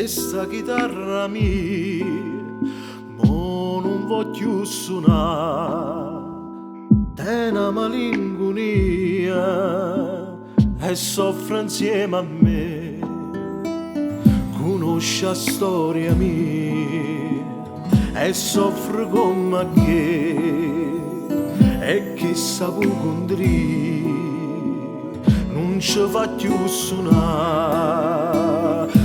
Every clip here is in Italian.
sta chitarra mia, mo non voglio suonare, è una malinconia e soffre insieme a me, conosce la storia mia e soffre come che, e chissà può condri, non ci fa più suonare,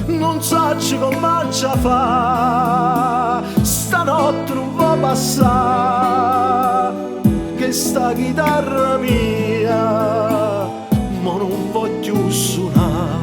non so come ci fa, stanotte non va passare, che sta chitarra mia, ma non voglio suonare.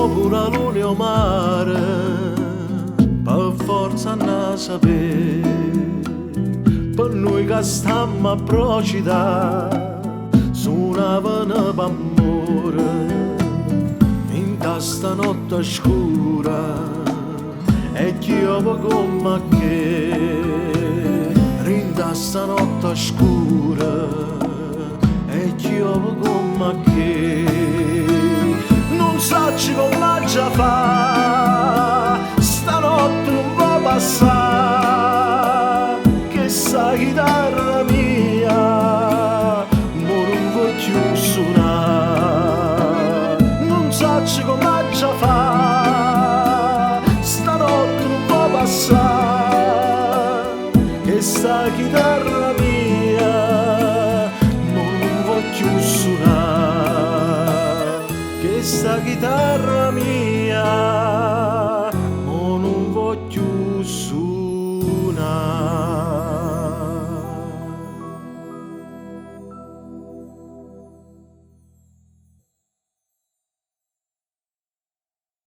Pure lune o mare, per forza a sapere, per noi che stiamo a procitare, suonavano d'amore, in questa notte scura, e chiove come che, in questa notte scura, e chiove come che. Non so come già fa, stanotte non va passare, che sta chitarra mia, ma non voglio suonare. Non so come già fa, stanotte non va passare, che sta chitarra mia, ma non voglio suonare. Questa chitarra mia